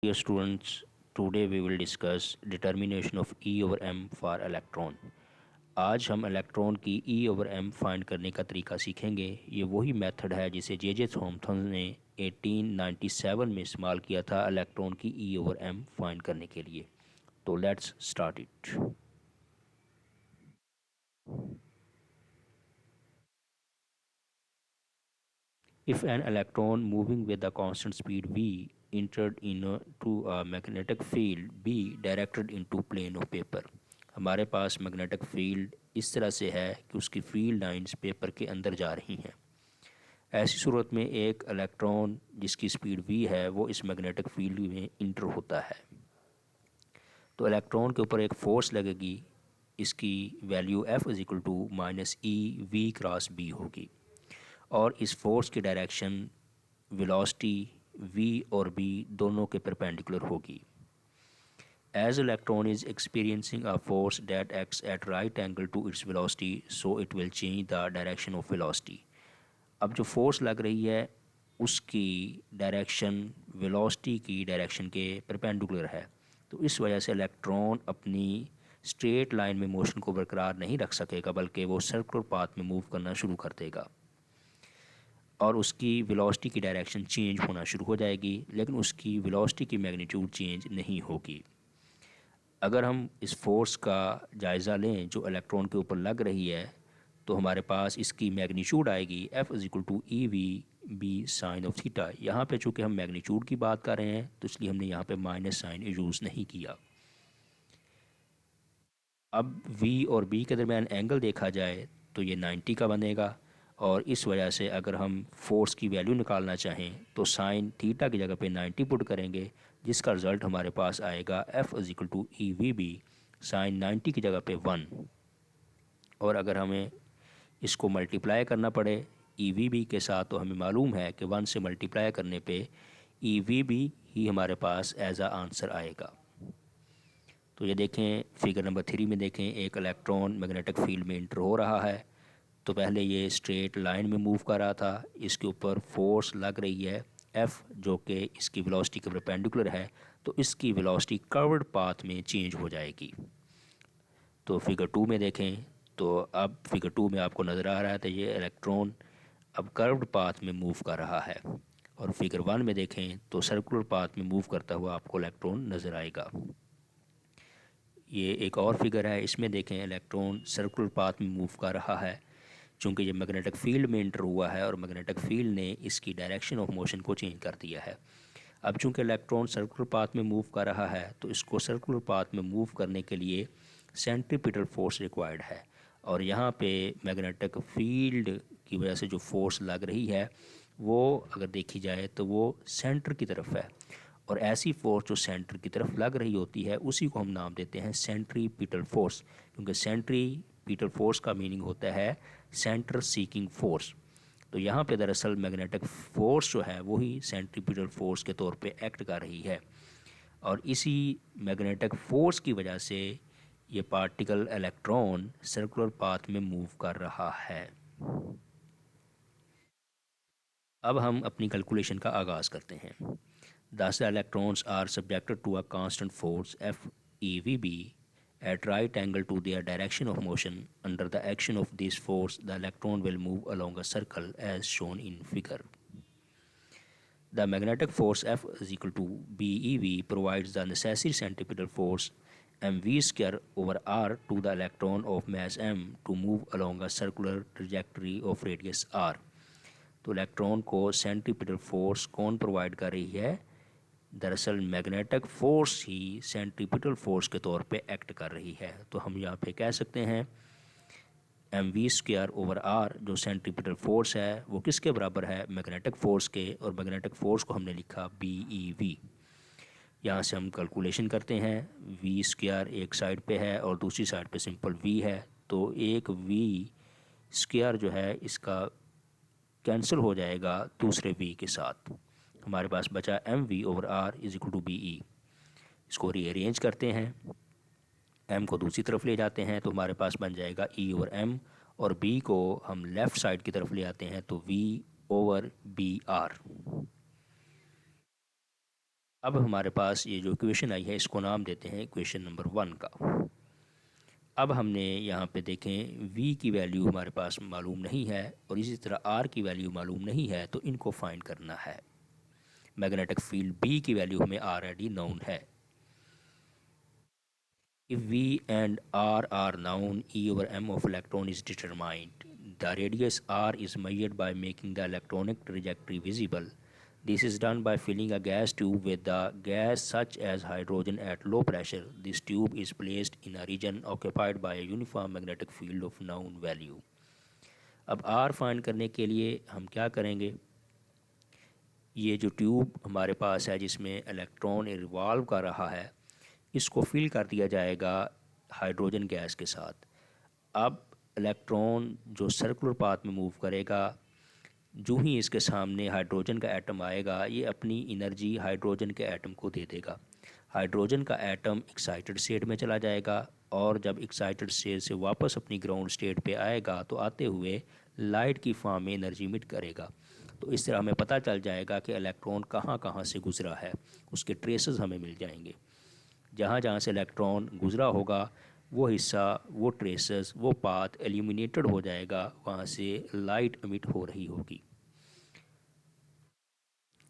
Dear students, today we will discuss determination of E over M for electron. आज हम electron की E over M find करने का तरीका सीखेंगे। ये वही मेथड है जिसे जे थॉमसन ने 1897 में इस्तेमाल किया था इलेक्ट्रॉन की E over M फाइंड करने के लिए। तो let's start it. If an electron moving with a constant speed v entered into a magnetic field b directed into plane of paper, हमारे पास मैग्नेटिक फील्ड इस तरह से है कि उसकी फील्ड लाइंस पेपर के अंदर जा रही हैं। ऐसी सूरत में एक इलेक्ट्रॉन जिसकी स्पीड v है वो इस मैग्नेटिक फील्ड में इंटर होता है। तो इलेक्ट्रॉन के ऊपर एक फोर्स लगेगी, इसकी value F is equal to minus e v cross B होगी और इस फोर्स की डायरेक्शन वेलोसिटी v और b दोनों के परपेंडिकुलर होगी। As electron is experiencing a force that acts at right angle to its velocity, so it will change the direction of velocity. अब जो फोर्स लग रही है उसकी डायरेक्शन वेलोसिटी की डायरेक्शन के परपेंडिकुलर है, तो इस वजह से इलेक्ट्रॉन अपनी स्ट्रेट लाइन में मोशन को बरकरार नहीं रख सकेगा, बल्कि वो सर्कुलर पाथ में मूव करना शुरू कर देगा और उसकी वेलोसिटी की डायरेक्शन चेंज होना शुरू हो जाएगी, लेकिन उसकी वेलोसिटी की मैग्नीट्यूड चेंज नहीं होगी। अगर हम इस फोर्स का जायज़ा लें जो इलेक्ट्रॉन के ऊपर लग रही है, तो हमारे पास इसकी मैग्नीट्यूड आएगी F is equal to e v B sine of theta. यहाँ पे चूँकि हम मैग्नीट्यूड की बात कर रहे हैं तो इसलिए हमने यहाँ पे माइनस साइन यूज़ नहीं किया। अब V और B के दरमियान एंगल देखा जाए तो ये 90 का बनेगा और इस वजह से अगर हम फोर्स की वैल्यू निकालना चाहें तो साइन थीटा की जगह पे 90 पुट करेंगे, जिसका रिज़ल्ट हमारे पास आएगा F is equal to e v B sine 90 की जगह पे 1। और अगर हमें इसको मल्टीप्लाई करना पड़े ई वी बी के साथ, तो हमें मालूम है कि 1 से मल्टीप्लाई करने पे ई वी बी ही हमारे पास एज आ आंसर आएगा। तो ये देखें, फिगर नंबर 3 में देखें, एक इलेक्ट्रॉन मैग्नेटिक फील्ड में इंटर हो रहा है। तो पहले ये स्ट्रेट लाइन में मूव कर रहा था, इसके ऊपर फोर्स लग रही है F जो कि इसकी वेलोसिटी के परपेंडिकुलर है, तो इसकी वेलोसिटी कर्व्ड पाथ में चेंज हो जाएगी। तो फिगर 2 में देखें, तो अब फिगर 2 में आपको नज़र आ रहा है तो ये इलेक्ट्रॉन अब कर्व्ड पाथ में मूव कर रहा है। और फिगर 1 में देखें तो सर्कुलर पाथ में मूव करता हुआ आपको इलेक्ट्रॉन नज़र आएगा। ये एक और फिगर है, इसमें देखें इलेक्ट्रॉन सर्कुलर पाथ में मूव कर रहा है, चूँकि ये मैग्नेटिक फील्ड में इंटर हुआ है और मैग्नेटिक फील्ड ने इसकी डायरेक्शन ऑफ मोशन को चेंज कर दिया है। अब चूँकि इलेक्ट्रॉन सर्कुलर पाथ में मूव कर रहा है, तो इसको सर्कुलर पाथ में मूव करने के लिए सेंट्रीपिटल फोर्स रिक्वायर्ड है और यहाँ पे मैग्नेटिक फील्ड की वजह से जो फोर्स लग रही है वो अगर देखी जाए तो वो सेंटर की तरफ है और ऐसी फोर्स जो सेंटर की तरफ लग रही होती है उसी को हम नाम देते हैं सेंट्रीपिटल फोर्स, क्योंकि सेंट्रीपिटल फोर्स का मीनिंग होता है सेंटर सीकिंग फोर्स। तो यहाँ पे दरअसल मैग्नेटिक फोर्स जो है वही सेंट्रीपिटल फोर्स के तौर पे एक्ट कर रही है और इसी मैग्नेटिक फोर्स की वजह से ये पार्टिकल इलेक्ट्रॉन सर्कुलर पाथ में मूव कर रहा है। अब हम अपनी कैलकुलेशन का आगाज़ करते हैं। Thus, the electrons are subjected to a constant force F EVB at right angle to their direction of motion. Under the action of this force, the electron will move along a circle as shown in figure. The magnetic force F is equal to BeV provides the necessary centripetal force mv square over r to the electron of mass m to move along a circular trajectory of radius r. तो electron को centripetal force कौन provide कर रही है? दरअसल magnetic force ही centripetal force के तौर पे एक्ट कर रही है। तो हम यहाँ पे कह सकते हैं m v square over r जो सेंट्रीपिटल फोर्स है वो किसके बराबर है? मैग्नेटिक फोर्स के, और मैग्नेटिक फोर्स को हमने लिखा बी ई वी। यहाँ से हम कैलकुलेशन करते हैं, वी स्क्वायर एक साइड पे है और दूसरी साइड पे सिंपल वी है, तो एक वी स्क्वायर जो है इसका कैंसिल हो जाएगा दूसरे वी के साथ। हमारे पास बचा m v over r is equal to B e. इसको रीअरेंज करते हैं, एम को दूसरी तरफ ले जाते हैं तो हमारे पास बन जाएगा ई ओवर एम, और बी को हम लेफ़्ट साइड की तरफ ले आते हैं तो वी ओवर बी आर। अब हमारे पास ये जो इक्वेशन आई है इसको नाम देते हैं इक्वेशन नंबर 1 का। अब हमने यहाँ पे देखें v की वैल्यू हमारे पास मालूम नहीं है और इसी तरह r की वैल्यू मालूम नहीं है, तो इनको फाइंड करना है। मैग्नेटिक फील्ड B की वैल्यू हमें ऑलरेडी नोन है। If V and R are known, E over m of electron is determined. The radius r is measured by making the electronic trajectory visible. This is done by filling a gas tube with the gas such as hydrogen at low pressure. This tube is placed in a region occupied by a uniform magnetic field of known value. अब R find करने के लिए हम क्या करेंगे, ये जो tube हमारे पास है जिसमें इलेक्ट्रॉन रिवॉल्व कर रहा है, इसको फिल कर दिया जाएगा हाइड्रोजन गैस के साथ। अब इलेक्ट्रॉन जो सर्कुलर पाथ में मूव करेगा, जो ही इसके सामने हाइड्रोजन का एटम आएगा, ये अपनी एनर्जी हाइड्रोजन के एटम को दे देगा। हाइड्रोजन का एटम एक्साइटेड स्टेट में चला जाएगा और जब एक्साइटेड स्टेट से वापस अपनी ग्राउंड स्टेट पे आएगा तो आते हुए लाइट की फॉर्म में एनर्जी इमिट करेगा। तो इस तरह हमें पता चल जाएगा कि इलेक्ट्रॉन कहाँ कहाँ से गुजरा है, उसके ट्रेसेस हमें मिल जाएंगे। जहाँ जहाँ से इलेक्ट्रॉन गुजरा होगा वो हिस्सा, वो ट्रेसेस, वो पाथ एल्यूमिनेटेड हो जाएगा, वहाँ से लाइट इमिट हो रही होगी।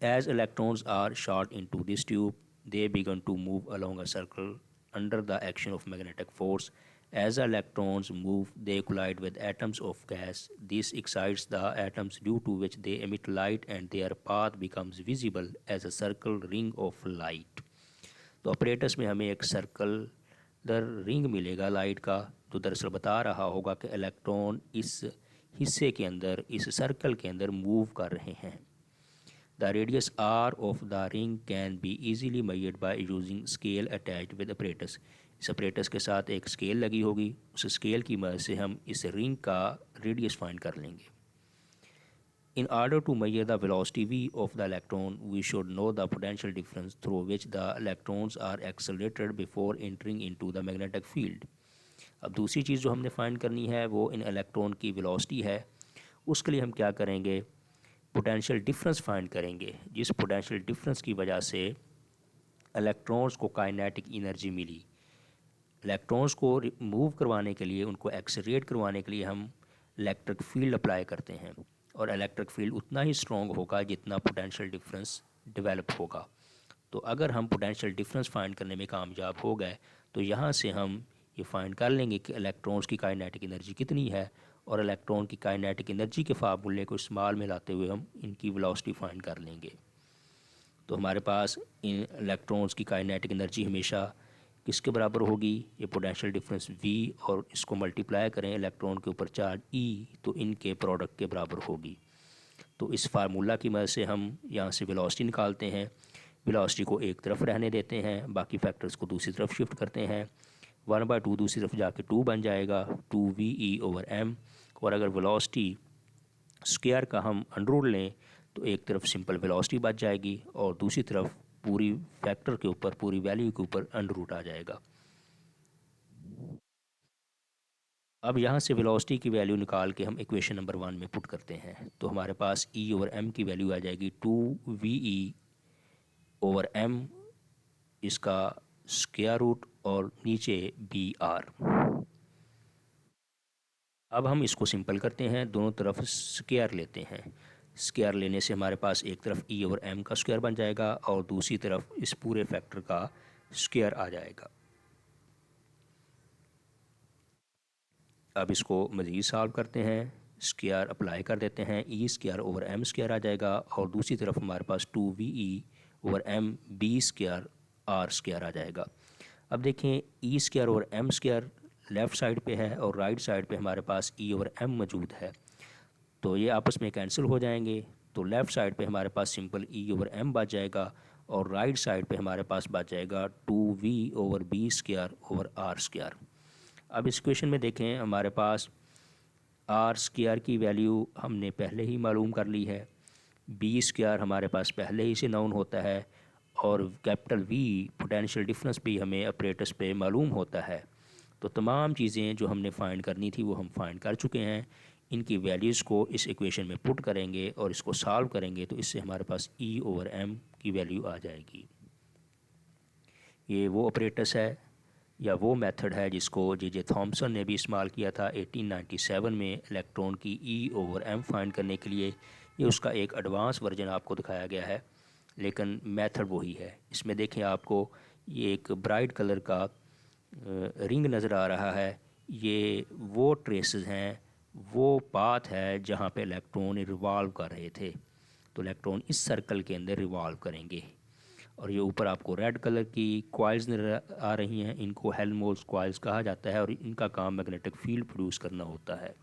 As electrons are shot into this tube, they begin to move along a circle under the action of magnetic force. As the electrons move, they collide with atoms of gas. This excites the atoms, due to which they emit light and their path becomes visible as a circle ring of light. तो operators में हमें एक circular ring मिलेगा light का, जो दरअसल बता रहा होगा कि इलेक्ट्रॉन इस हिस्से के अंदर, इस सर्कल के अंदर मूव कर रहे हैं। The radius r of the ring can be easily measured by using scale attached with apparatus. इस apparatus के साथ एक स्केल लगी होगी, उस स्केल की मदद से हम इस रिंग का रेडियस फाइंड कर लेंगे। In order to measure the velocity v of the electron, we should know the potential difference through which the electrons are accelerated before entering into the magnetic field. अब दूसरी चीज़ जो हमने find करनी है वो इन electron की वेलोसिटी है। उसके लिए हम क्या करेंगे, पोटेंशियल डिफरेंस फाइंड करेंगे, जिस पोटेंशियल डिफरेंस की वजह से इलेक्ट्रॉन्स को काइनेटिक एनर्जी मिली। इलेक्ट्रॉन्स को मूव करवाने के लिए, उनको एक्सेलरेट करवाने के लिए हम इलेक्ट्रिक फील्ड अप्लाई करते हैं और इलेक्ट्रिक फील्ड उतना ही स्ट्रॉन्ग होगा जितना पोटेंशियल डिफरेंस डेवलप होगा। तो अगर हम पोटेंशियल डिफरेंस फाइंड करने में कामयाब हो गए तो यहाँ से हम ये फाइंड कर लेंगे कि इलेक्ट्रॉन्स की काइनेटिक एनर्जी कितनी है, और इलेक्ट्रॉन की काइनेटिक एनर्जी के फार्मूले को इस्तेमाल में लाते हुए हम इनकी वेलोसिटी फाइंड कर लेंगे। तो हमारे पास इन इलेक्ट्रॉन्स की काइनेटिक एनर्जी हमेशा किसके बराबर होगी, ये पोटेंशियल डिफरेंस v और इसको मल्टीप्लाई करें इलेक्ट्रॉन के ऊपर चार्ज e, तो इनके प्रोडक्ट के बराबर होगी। तो इस फार्मूला की मदद से हम यहाँ से वेलोसिटी निकालते हैं। वेलोसिटी को एक तरफ रहने देते हैं, बाकी फैक्टर्स को दूसरी तरफ शिफ्ट करते हैं। 1/2 दूसरी तरफ जाके 2 बन जाएगा, 2ve/m। और अगर वेलोसिटी स्क्वायर का हम अंडर लें तो एक तरफ सिंपल वेलोसिटी बच जाएगी और दूसरी तरफ पूरी फैक्टर के ऊपर, पूरी वैल्यू के ऊपर अंडर आ जाएगा। अब यहाँ से वेलोसिटी की वैल्यू निकाल के हम इक्वेशन नंबर 1 में पुट करते हैं, तो हमारे पास E/m की वैल्यू आ जाएगी 2ve/m, इसका स्क्वायर रूट और नीचे br। अब हम इसको सिंपल करते हैं, दोनों तरफ स्क्वायर लेते हैं। स्क्वायर लेने से हमारे पास एक तरफ E/m का स्क्वायर बन जाएगा और दूसरी तरफ इस पूरे फैक्टर का स्क्वायर आ जाएगा। अब इसको मज़ीद सॉल्व करते हैं, स्क्वायर अप्लाई कर देते हैं, E²/m स्क्वायर आ जाएगा और दूसरी तरफ हमारे पास 2ve/m b²r स्क्वायर आ जाएगा। अब देखें E²/m स्क्वायर लेफ़्ट साइड पे है और राइट साइड पे हमारे पास E/m मौजूद है, तो ये आपस में कैंसिल हो जाएंगे। तो लेफ़्ट साइड पे हमारे पास सिंपल E/m बच जाएगा और राइट साइड पे हमारे पास बच जाएगा 2v/b²/r स्क्वायर। अब इस क्वेश्चन में देखें, हमारे पास आर स्क्वायर की वैल्यू हमने पहले ही मालूम कर ली है, बी स्क्वायर हमारे पास पहले ही से नाउन होता है और कैपिटल वी पोटेंशियल डिफरेंस भी हमें ऑपरेटर्स पे मालूम होता है। तो तमाम चीज़ें जो हमने फ़ाइंड करनी थी वो हम फाइंड कर चुके हैं। इनकी वैल्यूज़ को इस इक्वेशन में पुट करेंगे और इसको सॉल्व करेंगे तो इससे हमारे पास E/m की वैल्यू आ जाएगी। ये वो ऑपरेटस है या वो मेथड है जिसको जे थॉमसन ने भी इस्तेमाल किया था 1897 में इलेक्ट्रॉन की E/M फाइंड करने के लिए। ये उसका एक एडवांस वर्जन आपको दिखाया गया है, लेकिन मेथड वही है। इसमें देखें आपको ये एक ब्राइट कलर का रिंग नज़र आ रहा है। ये वो ट्रेसेस हैं, वो पाथ है जहाँ पे इलेक्ट्रॉन रिवॉल्व कर रहे थे। तो इलेक्ट्रॉन इस सर्कल के अंदर रिवॉल्व करेंगे। और ये ऊपर आपको रेड कलर की कॉइल्स नज़र आ रही हैं, इनको हेल्महोल्ट्ज़ कॉइल्स कहा जाता है और इनका काम मैग्नेटिक फील्ड प्रोड्यूस करना होता है।